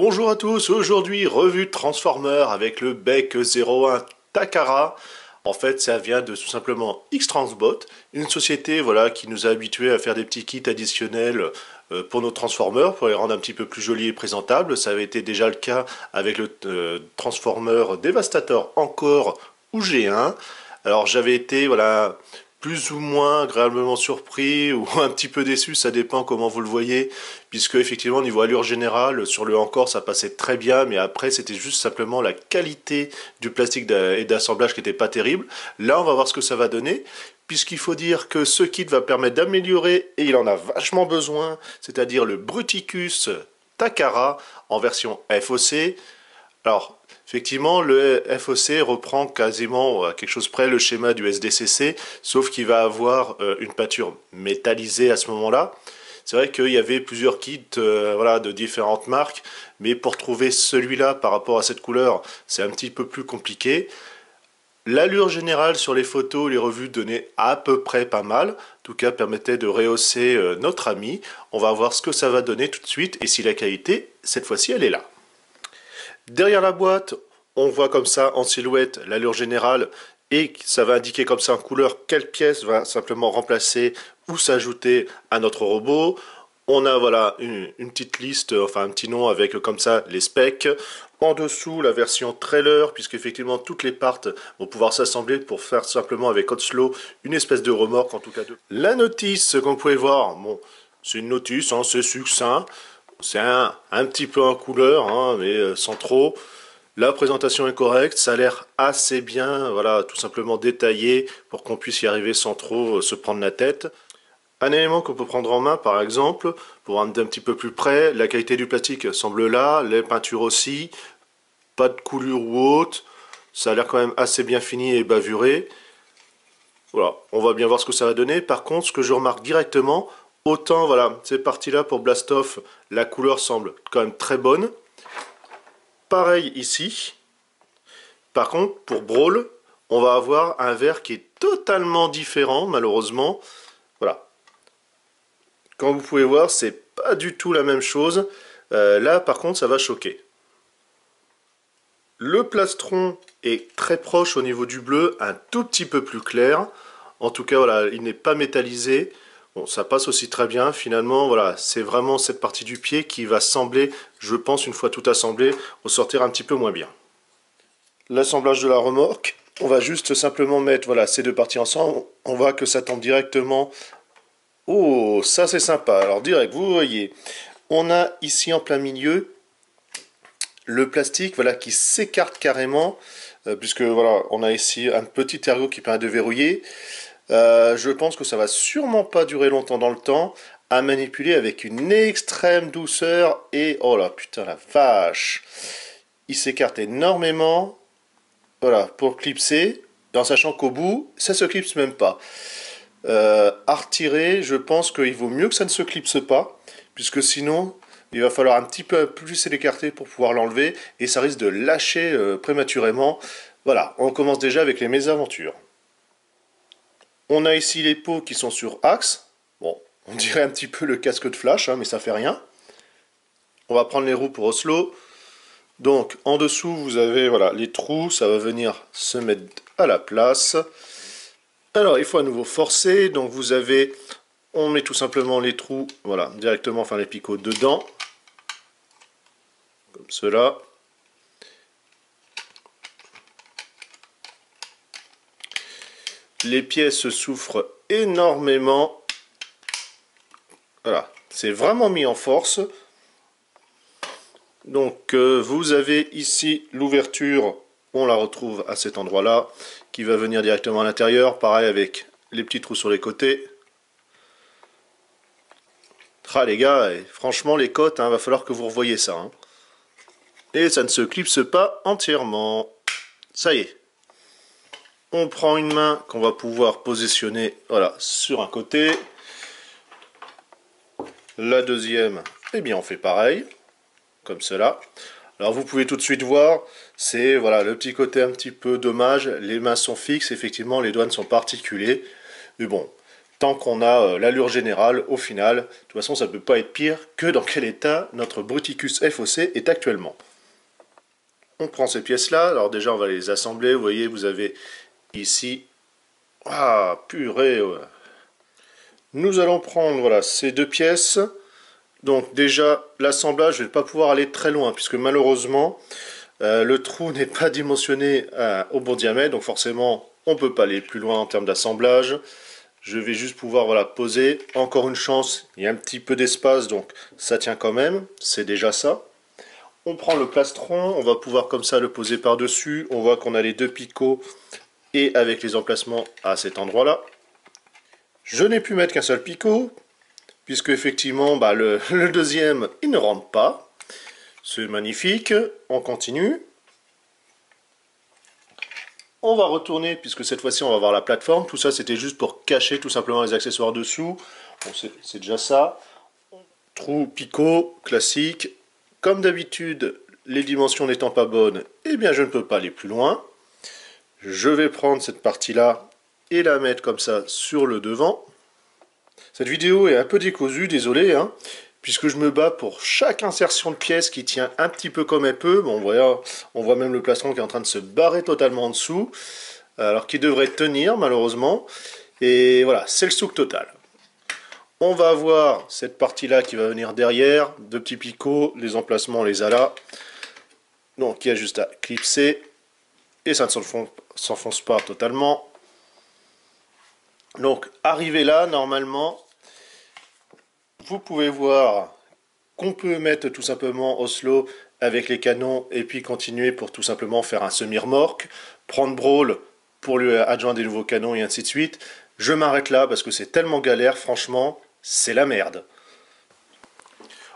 Bonjour à tous, aujourd'hui revue de Transformer avec le bec 01 Takara. En fait, ça vient de tout simplement X-Transbot, une société voilà, qui nous a habitués à faire des petits kits additionnels pour nos Transformers, pour les rendre un petit peu plus jolis et présentables. Ça avait été déjà le cas avec le Transformer Devastator Encore ou G1. Alors j'avais été voilà, plus ou moins agréablement surpris ou un petit peu déçu, ça dépend comment vous le voyez, puisque effectivement au niveau allure générale, sur le Encore ça passait très bien, mais après c'était juste simplement la qualité du plastique et d'assemblage qui n'était pas terrible. Là on va voir ce que ça va donner, puisqu'il faut dire que ce kit va permettre d'améliorer, et il en a vachement besoin, c'est-à-dire le Bruticus Takara en version FOC. Alors, effectivement, le FOC reprend quasiment à quelque chose près le schéma du SDCC, sauf qu'il va avoir une peinture métallisée à ce moment-là. C'est vrai qu'il y avait plusieurs kits voilà, de différentes marques, mais pour trouver celui-là par rapport à cette couleur, c'est un petit peu plus compliqué. L'allure générale sur les photos, les revues donnaient à peu près pas mal, en tout cas permettait de rehausser notre ami. On va voir ce que ça va donner tout de suite et si la qualité, cette fois-ci, elle est là. Derrière la boîte, on voit comme ça en silhouette l'allure générale et ça va indiquer comme ça en couleur quelle pièce va simplement remplacer ou s'ajouter à notre robot. On a voilà une petite liste, enfin un petit nom avec comme ça les specs. En dessous la version trailer, puisque effectivement toutes les parts vont pouvoir s'assembler pour faire simplement avec Hotslow une espèce de remorque en tout cas. La notice, comme vous pouvez voir, bon, c'est une notice, hein, c'est succinct. C'est un petit peu en couleur, hein, mais sans trop. La présentation est correcte, ça a l'air assez bien, voilà, tout simplement détaillé pour qu'on puisse y arriver sans trop se prendre la tête. Un élément qu'on peut prendre en main, par exemple, pour un petit peu plus près, la qualité du plastique semble là, les peintures aussi, pas de coulure ou autre, ça a l'air quand même assez bien fini et bavuré. Voilà, on va bien voir ce que ça va donner. Par contre, ce que je remarque directement, autant, voilà, ces parties-là pour Blastoff, la couleur semble quand même très bonne. Pareil ici. Par contre, pour Brawl, on va avoir un vert qui est totalement différent, malheureusement. Voilà. Comme vous pouvez voir, c'est pas du tout la même chose. Là, par contre, ça va choquer. Le plastron est très proche au niveau du bleu, un tout petit peu plus clair. En tout cas, voilà, il n'est pas métallisé. Bon, ça passe aussi très bien. Finalement, voilà, c'est vraiment cette partie du pied qui va sembler, je pense, une fois tout assemblé, ressortir un petit peu moins bien. L'assemblage de la remorque, on va juste simplement mettre voilà, ces deux parties ensemble. On voit que ça tombe directement. Oh, ça c'est sympa. Alors direct, vous voyez, on a ici en plein milieu le plastique voilà, qui s'écarte carrément, puisque voilà, on a ici un petit ergot qui permet de verrouiller. Je pense que ça va sûrement pas durer longtemps dans le temps, à manipuler avec une extrême douceur, et oh là, putain la vache, il s'écarte énormément, voilà, pour clipser, en sachant qu'au bout, ça se clipse même pas. À retirer, je pense qu'il vaut mieux que ça ne se clipse pas, puisque sinon, il va falloir un petit peu plus l'écarter pour pouvoir l'enlever, et ça risque de lâcher prématurément. Voilà, on commence déjà avec les mésaventures. On a ici les pots qui sont sur axe. Bon, on dirait un petit peu le casque de Flash, hein, mais ça fait rien. On va prendre les roues pour Oslo. Donc, en dessous, vous avez voilà, les trous. Ça va venir se mettre à la place. Alors, il faut à nouveau forcer. Donc, vous avez... On met tout simplement les trous, voilà, directement, enfin les picots dedans. Comme cela. Les pièces souffrent énormément. Voilà, c'est vraiment mis en force. Donc vous avez ici l'ouverture, on la retrouve à cet endroit-là, qui va venir directement à l'intérieur. Pareil avec les petits trous sur les côtés. Ah les gars, franchement les côtes, va falloir que vous revoyiez ça. Hein. Et ça ne se clipse pas entièrement. Ça y est. On prend une main qu'on va pouvoir positionner voilà, sur un côté. La deuxième, eh bien on fait pareil, comme cela. Alors vous pouvez tout de suite voir, c'est voilà, le petit côté un petit peu dommage. Les mains sont fixes, effectivement les doigts ne sont pas articulés. Mais bon, tant qu'on a l'allure générale, au final, de toute façon, ça ne peut pas être pire que dans quel état notre Bruticus FOC est actuellement. On prend ces pièces-là, alors déjà on va les assembler, vous voyez, vous avez ici, ah, purée, ouais. Nous allons prendre, voilà, ces deux pièces. Donc déjà, l'assemblage, je ne vais pas pouvoir aller très loin, puisque malheureusement, le trou n'est pas dimensionné au bon diamètre, donc forcément, on ne peut pas aller plus loin en termes d'assemblage. Je vais juste pouvoir, voilà, poser. Encore une chance, il y a un petit peu d'espace, donc ça tient quand même, c'est déjà ça. On prend le plastron, on va pouvoir comme ça le poser par-dessus. On voit qu'on a les deux picots et avec les emplacements à cet endroit-là. Je n'ai pu mettre qu'un seul picot, puisque effectivement bah, le deuxième il ne rentre pas. C'est magnifique, on continue. On va retourner, puisque cette fois-ci on va voir la plateforme. Tout ça c'était juste pour cacher tout simplement les accessoires dessous. Bon, c'est déjà ça. Trou picot classique. Comme d'habitude, les dimensions n'étant pas bonnes, eh bien je ne peux pas aller plus loin. Je vais prendre cette partie-là et la mettre comme ça sur le devant. Cette vidéo est un peu décousue, désolé, hein, puisque je me bats pour chaque insertion de pièce qui tient un petit peu comme elle peut. Bon, voilà, on voit même le plastron qui est en train de se barrer totalement en dessous, alors qu'il devrait tenir malheureusement. Et voilà, c'est le souk total. On va avoir cette partie-là qui va venir derrière, deux petits picots, les emplacements on les a là. Donc il y a juste à clipser, et ça ne s'enfonce pas totalement. Donc arrivé là, normalement, vous pouvez voir qu'on peut mettre tout simplement Oslo avec les canons et puis continuer pour tout simplement faire un semi-remorque, prendre Brawl pour lui adjoindre des nouveaux canons et ainsi de suite. Je m'arrête là parce que c'est tellement galère, franchement, c'est la merde.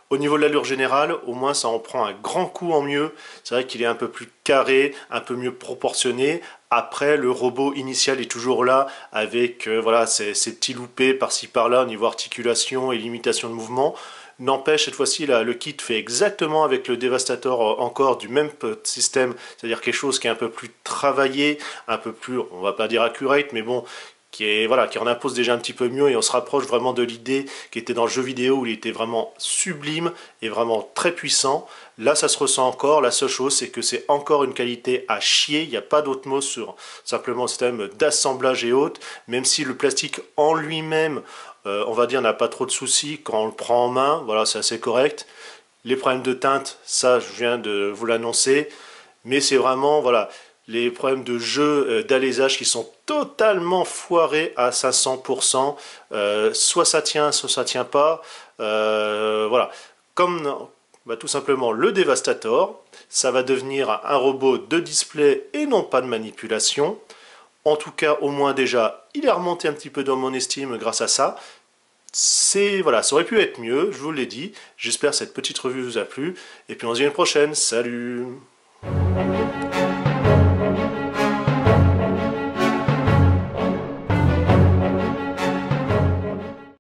Au niveau de l'allure générale, au moins ça en prend un grand coup en mieux. C'est vrai qu'il est un peu plus carré, un peu mieux proportionné. Après, le robot initial est toujours là avec voilà, ces petits loupés par-ci par-là au niveau articulation et limitation de mouvement. N'empêche, cette fois-ci, le kit fait exactement avec le Devastator encore du même système, c'est-à-dire quelque chose qui est un peu plus travaillé, un peu plus, on va pas dire accurate, mais bon, voilà, qui en impose déjà un petit peu mieux et on se rapproche vraiment de l'idée qui était dans le jeu vidéo où il était vraiment sublime et vraiment très puissant. Là, ça se ressent encore. La seule chose, c'est que c'est encore une qualité à chier. Il n'y a pas d'autre mot sur simplement le système d'assemblage et autres. Même si le plastique en lui-même, on va dire, n'a pas trop de soucis quand on le prend en main. Voilà, c'est assez correct. Les problèmes de teinte, ça, je viens de vous l'annoncer. Mais c'est vraiment, voilà, les problèmes de jeu d'alésage qui sont totalement foirés à 500%. Soit ça tient pas. Voilà. Comme bah, tout simplement le Devastator, ça va devenir un robot de display et non pas de manipulation. En tout cas, au moins déjà, il est remonté un petit peu dans mon estime grâce à ça. Voilà, ça aurait pu être mieux, je vous l'ai dit. J'espère que cette petite revue vous a plu. Et puis on se dit à une prochaine. Salut!